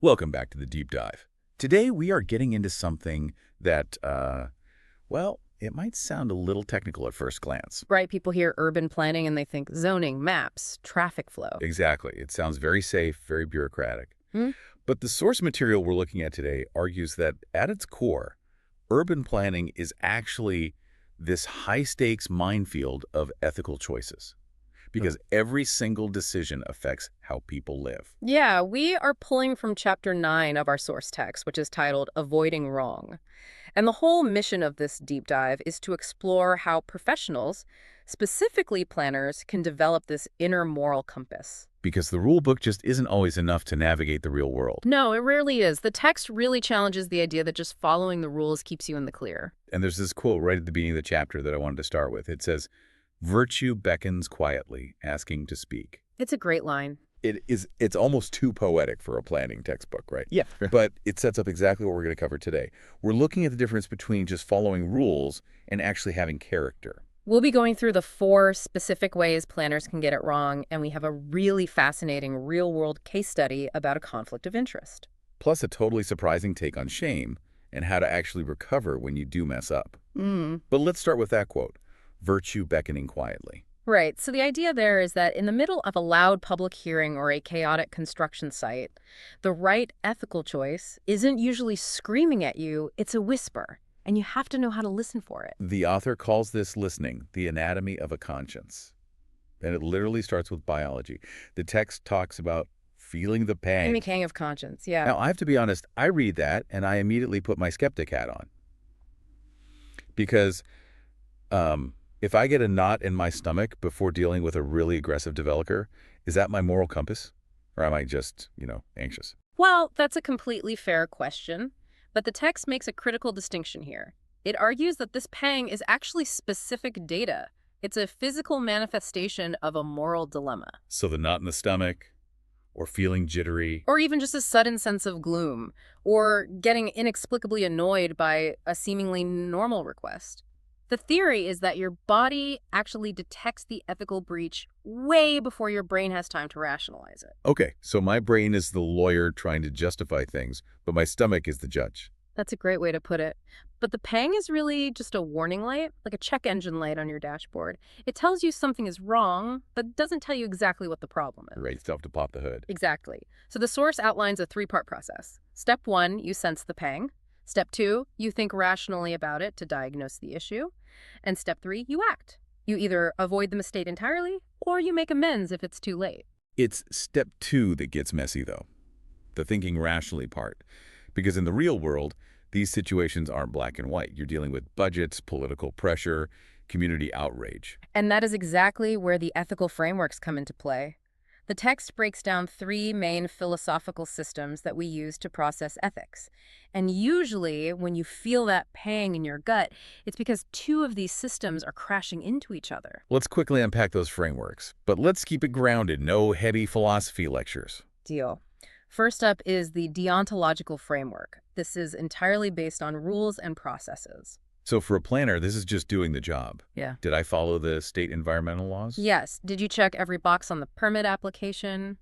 Welcome back to the Deep Dive. Today we are getting into something that, well, it might sound a little technical at first glance. Right, people hear urban planning and they think zoning, maps, traffic flow. Exactly. It sounds very safe, very bureaucratic. Hmm? But the source material we're looking at today argues that at its core, urban planning is actually this high-stakes minefield of ethical choices. Because every single decision affects how people live. Yeah, we are pulling from Chapter 9 of our source text, which is titled Avoiding Wrong. And the whole mission of this deep dive is to explore how professionals, specifically planners, can develop this inner moral compass. Because the rule book just isn't always enough to navigate the real world. No, it rarely is. The text really challenges the idea that just following the rules keeps you in the clear. And there's this quote right at the beginning of the chapter that I wanted to start with. It says, "Virtue beckons quietly, asking to speak." It's a great line. It's almost too poetic for a planning textbook, right? Yeah. But it sets up exactly what we're going to cover today. We're looking at the difference between just following rules and actually having character. We'll be going through the 4 specific ways planners can get it wrong, and we have a really fascinating real-world case study about a conflict of interest. Plus a totally surprising take on shame and how to actually recover when you do mess up. But let's start with that quote, "Virtue beckoning quietly." Right. So the idea there is that in the middle of a loud public hearing or a chaotic construction site, the right ethical choice isn't usually screaming at you, it's a whisper, and you have to know how to listen for it. The author calls this listening the anatomy of a conscience. And it literally starts with biology. The text talks about feeling the pang. The pang of conscience, yeah. Now, I have to be honest, I read that and I immediately put my skeptic hat on. Because if I get a knot in my stomach before dealing with a really aggressive developer, is that my moral compass? Or am I just, anxious? Well, that's a completely fair question, but the text makes a critical distinction here. It argues that this pang is actually specific data. It's a physical manifestation of a moral dilemma. So the knot in the stomach, or feeling jittery, Or even just a sudden sense of gloom, or getting inexplicably annoyed by a seemingly normal request. The theory is that your body actually detects the ethical breach way before your brain has time to rationalize it. Okay, so my brain is the lawyer trying to justify things, but my stomach is the judge. That's a great way to put it. But the pang is really just a warning light, like a check engine light on your dashboard. It tells you something is wrong, but doesn't tell you exactly what the problem is. Right, still have to pop the hood. Exactly. So the source outlines a 3-part process. Step 1, you sense the pang. Step 2, you think rationally about it to diagnose the issue. And step 3, you act. You either avoid the mistake entirely, or you make amends if it's too late. It's step 2 that gets messy, though. The thinking rationally part. Because in the real world, these situations aren't black and white. You're dealing with budgets, political pressure, community outrage. And that is exactly where the ethical frameworks come into play. The text breaks down 3 main philosophical systems that we use to process ethics. And usually, when you feel that pang in your gut, it's because 2 of these systems are crashing into each other. Let's quickly unpack those frameworks, but let's keep it grounded. No heavy philosophy lectures. Deal. First up is the deontological framework. This is entirely based on rules and processes. So for a planner, this is just doing the job. Yeah. Did I follow the state environmental laws? Yes. Did you check every box on the permit application?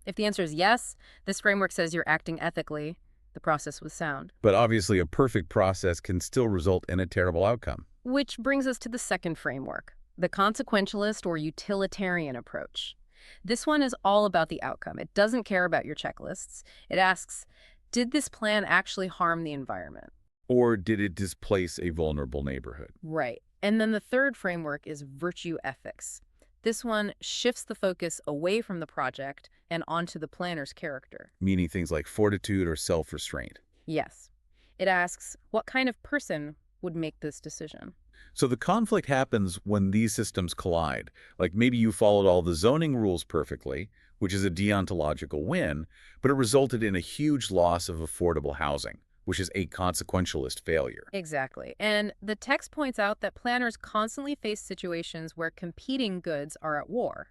If the answer is yes, this framework says you're acting ethically. The process was sound. But obviously, a perfect process can still result in a terrible outcome. Which brings us to the second framework, the consequentialist or utilitarian approach. This one is all about the outcome. It doesn't care about your checklists. It asks, did this plan actually harm the environment? Or did it displace a vulnerable neighborhood? Right. And then the third framework is virtue ethics. This one shifts the focus away from the project and onto the planner's character. Meaning things like fortitude or self-restraint. Yes. It asks, what kind of person would make this decision? So the conflict happens when these systems collide. Like maybe you followed all the zoning rules perfectly, which is a deontological win, but it resulted in a huge loss of affordable housing, which is a consequentialist failure. Exactly. And the text points out that planners constantly face situations where competing goods are at war.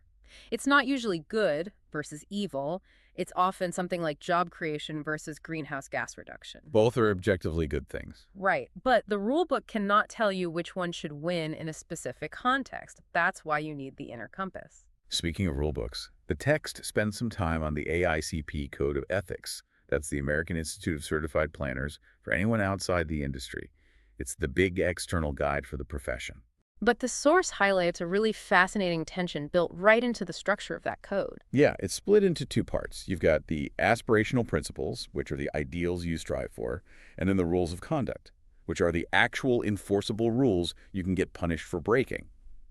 It's not usually good versus evil. It's often something like job creation versus greenhouse gas reduction. Both are objectively good things. Right. But the rulebook cannot tell you which one should win in a specific context. That's why you need the inner compass. Speaking of rulebooks, the text spends some time on the AICP Code of Ethics, That's the American Institute of Certified Planners for anyone outside the industry. It's the big external guide for the profession. But the source highlights a really fascinating tension built right into the structure of that code. Yeah, it's split into two parts. You've got the aspirational principles, which are the ideals you strive for, and then the rules of conduct, which are the actual enforceable rules you can get punished for breaking.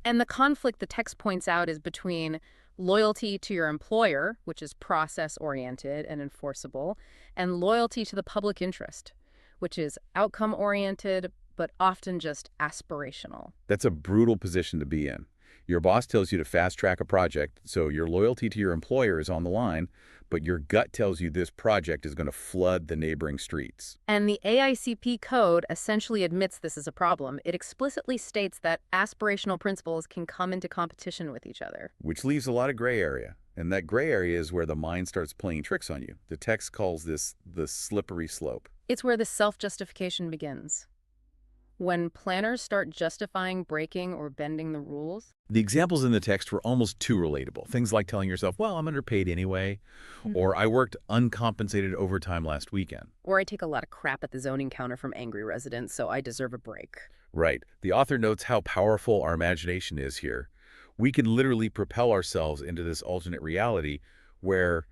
And the conflict the text points out is between loyalty to your employer, which is process-oriented and enforceable, and loyalty to the public interest, which is outcome-oriented but often just aspirational. That's a brutal position to be in. Your boss tells you to fast-track a project, so your loyalty to your employer is on the line, but your gut tells you this project is going to flood the neighboring streets. And the AICP code essentially admits this is a problem. It explicitly states that aspirational principles can come into competition with each other. Which leaves a lot of gray area. And that gray area is where the mind starts playing tricks on you. The text calls this the slippery slope. It's where the self-justification begins. When planners start justifying breaking or bending the rules. The examples in the text were almost too relatable. Things like telling yourself, well, I'm underpaid anyway, or I worked uncompensated overtime last weekend. Or I take a lot of crap at the zoning counter from angry residents, so I deserve a break. Right. The author notes how powerful our imagination is here. We can literally propel ourselves into this alternate reality where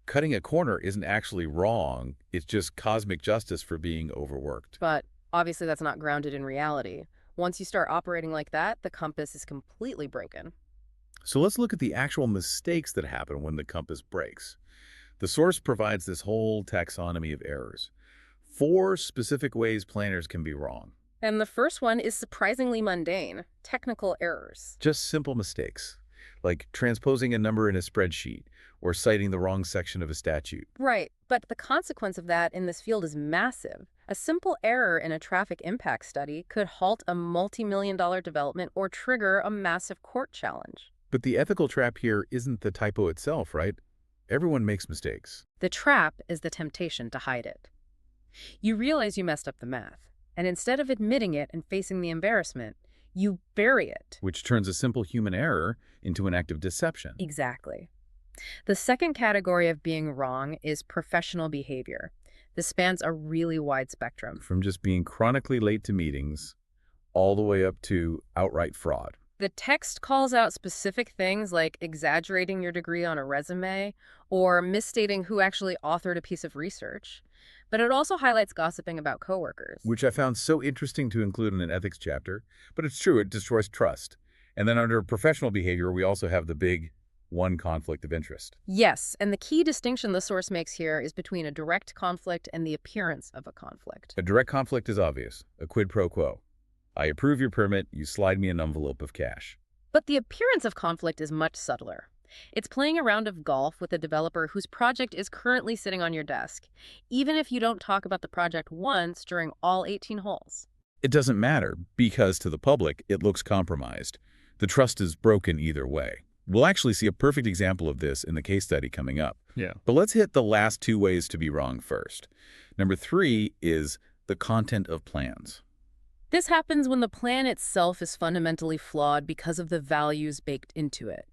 cutting a corner isn't actually wrong. It's just cosmic justice for being overworked. But obviously that's not grounded in reality. Once you start operating like that, the compass is completely broken. So let's look at the actual mistakes that happen when the compass breaks. The source provides this whole taxonomy of errors. 4 specific ways planners can be wrong. And the first one is surprisingly mundane, technical errors. Just simple mistakes, like transposing a number in a spreadsheet or citing the wrong section of a statute. Right, but the consequence of that in this field is massive. A simple error in a traffic impact study could halt a multi-million-dollar development or trigger a massive court challenge. But the ethical trap here isn't the typo itself, right? Everyone makes mistakes. The trap is the temptation to hide it. You realize you messed up the math, and instead of admitting it and facing the embarrassment, you bury it. Which turns a simple human error into an act of deception. Exactly. The second category of being wrong is professional behavior. This spans a really wide spectrum. From just being chronically late to meetings all the way up to outright fraud. The text calls out specific things like exaggerating your degree on a resume or misstating who actually authored a piece of research. But it also highlights gossiping about coworkers. Which I found so interesting to include in an ethics chapter. But it's true, it destroys trust. And then under professional behavior, we also have the big one conflict of interest. Yes, and the key distinction the source makes here is between a direct conflict and the appearance of a conflict. A direct conflict is obvious, a quid pro quo. I approve your permit, you slide me an envelope of cash. But the appearance of conflict is much subtler. It's playing a round of golf with a developer whose project is currently sitting on your desk, even if you don't talk about the project once during all 18 holes. It doesn't matter, because to the public, it looks compromised. The trust is broken either way. We'll actually see a perfect example of this in the case study coming up. Yeah. But let's hit the last 2 ways to be wrong first. Number 3 is the content of plans. This happens when the plan itself is fundamentally flawed because of the values baked into it.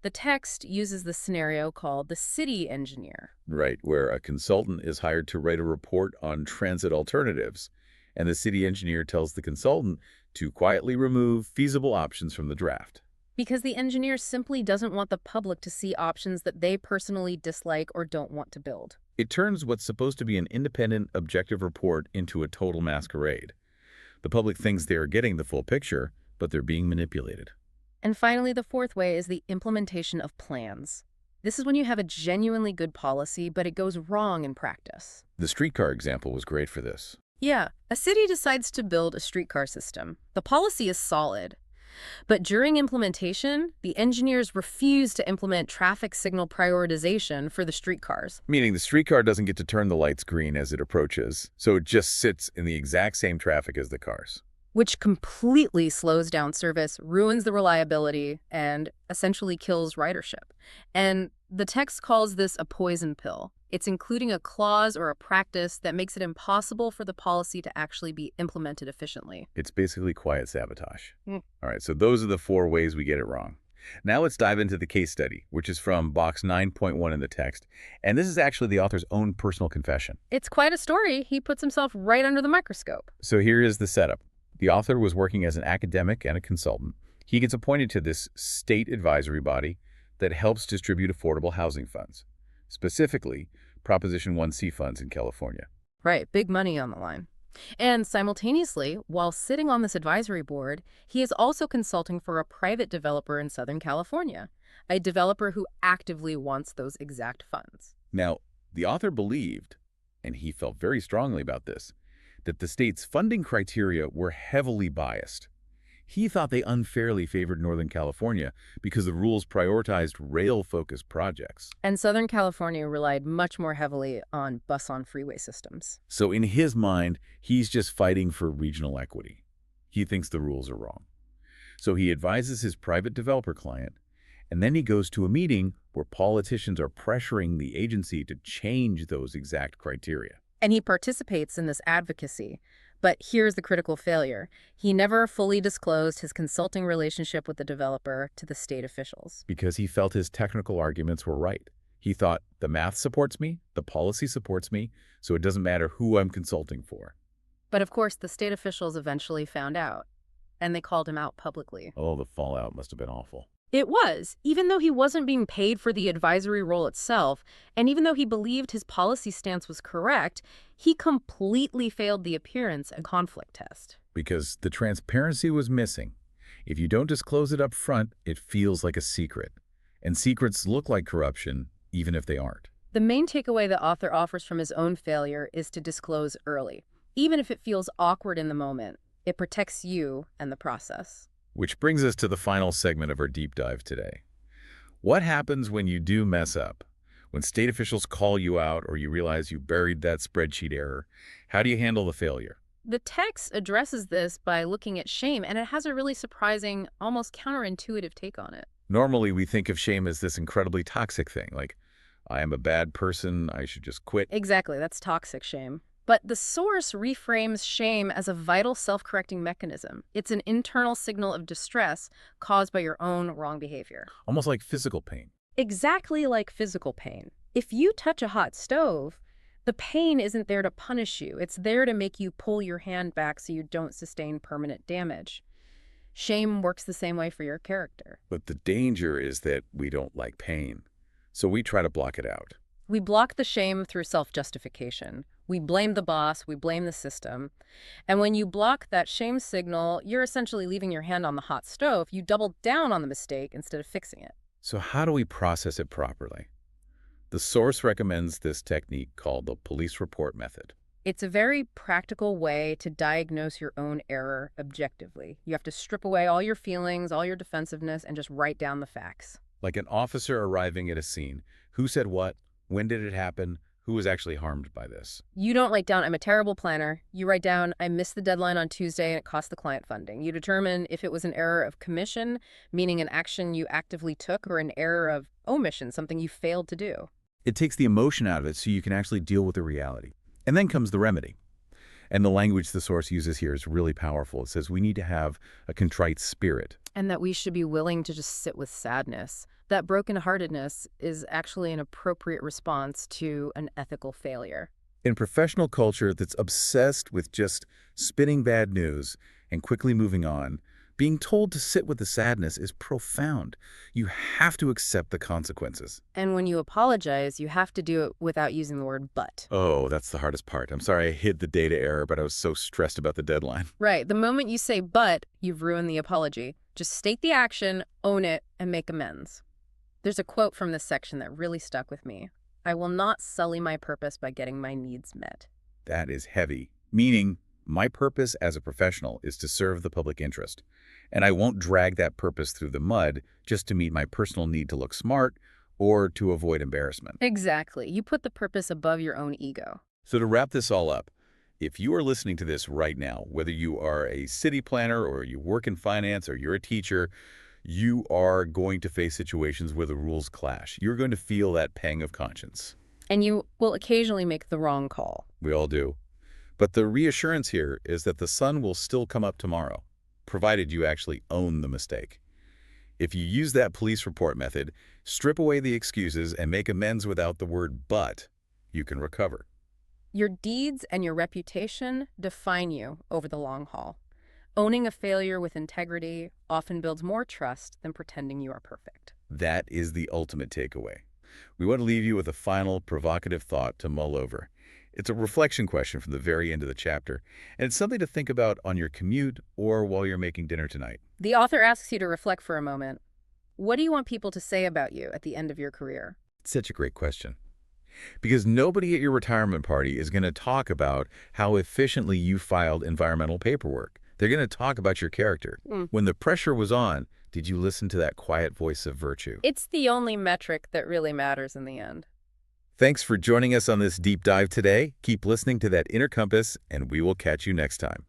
The text uses the scenario called the city engineer. Right, where a consultant is hired to write a report on transit alternatives, and the city engineer tells the consultant to quietly remove feasible options from the draft. Because the engineer simply doesn't want the public to see options that they personally dislike or don't want to build. It turns what's supposed to be an independent, objective report into a total masquerade. The public thinks they are getting the full picture, but they're being manipulated. And finally, the fourth way is the implementation of plans. This is when you have a genuinely good policy, but it goes wrong in practice. The streetcar example was great for this. Yeah, a city decides to build a streetcar system. The policy is solid. But during implementation, the engineers refuse to implement traffic signal prioritization for the streetcars. Meaning the streetcar doesn't get to turn the lights green as it approaches, so it just sits in the exact same traffic as the cars. Which completely slows down service, ruins the reliability, and essentially kills ridership. And the text calls this a poison pill. It's including a clause or a practice that makes it impossible for the policy to actually be implemented efficiently. It's basically quiet sabotage. All right, so those are the 4 ways we get it wrong. Now let's dive into the case study, which is from box 9.1 in the text. And this is actually the author's own personal confession. It's quite a story. He puts himself right under the microscope. So here is the setup. The author was working as an academic and a consultant. He gets appointed to this state advisory body that helps distribute affordable housing funds, specifically Proposition 1C funds in California. Right, big money on the line. And simultaneously, while sitting on this advisory board, he is also consulting for a private developer in Southern California, a developer who actively wants those exact funds. Now, the author believed, and he felt very strongly about this, that the state's funding criteria were heavily biased. He thought they unfairly favored Northern California because the rules prioritized rail-focused projects. And Southern California relied much more heavily on bus-on-freeway systems. So in his mind, he's just fighting for regional equity. He thinks the rules are wrong. So he advises his private developer client, and then he goes to a meeting where politicians are pressuring the agency to change those exact criteria. And he participates in this advocacy. But here's the critical failure. He never fully disclosed his consulting relationship with the developer to the state officials. Because he felt his technical arguments were right. He thought, the math supports me, the policy supports me, so it doesn't matter who I'm consulting for. But of course, the state officials eventually found out, and they called him out publicly. Oh, the fallout must have been awful. It was, even though he wasn't being paid for the advisory role itself, and even though he believed his policy stance was correct, he completely failed the appearance and conflict test. Because the transparency was missing. If you don't disclose it up front, it feels like a secret. And secrets look like corruption, even if they aren't. The main takeaway the author offers from his own failure is to disclose early. Even if it feels awkward in the moment, it protects you and the process. Which brings us to the final segment of our deep dive today. What happens when you do mess up? When state officials call you out or you realize you buried that spreadsheet error, how do you handle the failure? The text addresses this by looking at shame, and it has a really surprising, almost counterintuitive take on it. Normally, we think of shame as this incredibly toxic thing, like, I am a bad person, I should just quit. Exactly, that's toxic shame. But the source reframes shame as a vital self-correcting mechanism. It's an internal signal of distress caused by your own wrong behavior. Almost like physical pain. Exactly like physical pain. If you touch a hot stove, the pain isn't there to punish you. It's there to make you pull your hand back so you don't sustain permanent damage. Shame works the same way for your character. But the danger is that we don't like pain, so we try to block it out. We block the shame through self-justification. We blame the boss, we blame the system. And when you block that shame signal, you're essentially leaving your hand on the hot stove. You double down on the mistake instead of fixing it. So how do we process it properly? The source recommends this technique called the police report method. It's a very practical way to diagnose your own error objectively. You have to strip away all your feelings, all your defensiveness, and just write down the facts. Like an officer arriving at a scene. Who said what? When did it happen? Who was actually harmed by this? You don't write down, I'm a terrible planner. You write down, I missed the deadline on Tuesday and it cost the client funding. You determine if it was an error of commission, meaning an action you actively took, or an error of omission, something you failed to do. It takes the emotion out of it so you can actually deal with the reality. And then comes the remedy. And the language the source uses here is really powerful. It says we need to have a contrite spirit. And that we should be willing to just sit with sadness. That brokenheartedness is actually an appropriate response to an ethical failure. In professional culture that's obsessed with just spinning bad news and quickly moving on, being told to sit with the sadness is profound. You have to accept the consequences. And when you apologize, you have to do it without using the word but. Oh, that's the hardest part. I'm sorry I hid the data error, but I was so stressed about the deadline. Right. The moment you say but, you've ruined the apology. Just state the action, own it, and make amends. There's a quote from this section that really stuck with me. I will not sully my purpose by getting my needs met. That is heavy, meaning my purpose as a professional is to serve the public interest, and I won't drag that purpose through the mud just to meet my personal need to look smart or to avoid embarrassment. Exactly. You put the purpose above your own ego. So to wrap this all up, if you are listening to this right now, whether you are a city planner or you work in finance or you're a teacher, you are going to face situations where the rules clash. You're going to feel that pang of conscience. And you will occasionally make the wrong call. We all do. But the reassurance here is that the sun will still come up tomorrow, provided you actually own the mistake. If you use that police report method, strip away the excuses and make amends without the word but, you can recover. Your deeds and your reputation define you over the long haul. Owning a failure with integrity often builds more trust than pretending you are perfect. That is the ultimate takeaway. We want to leave you with a final provocative thought to mull over. It's a reflection question from the very end of the chapter, and it's something to think about on your commute or while you're making dinner tonight. The author asks you to reflect for a moment. What do you want people to say about you at the end of your career? It's such a great question. Because nobody at your retirement party is going to talk about how efficiently you filed environmental paperwork. They're going to talk about your character. When the pressure was on, did you listen to that quiet voice of virtue? It's the only metric that really matters in the end. Thanks for joining us on this deep dive today. Keep listening to that inner compass, and we will catch you next time.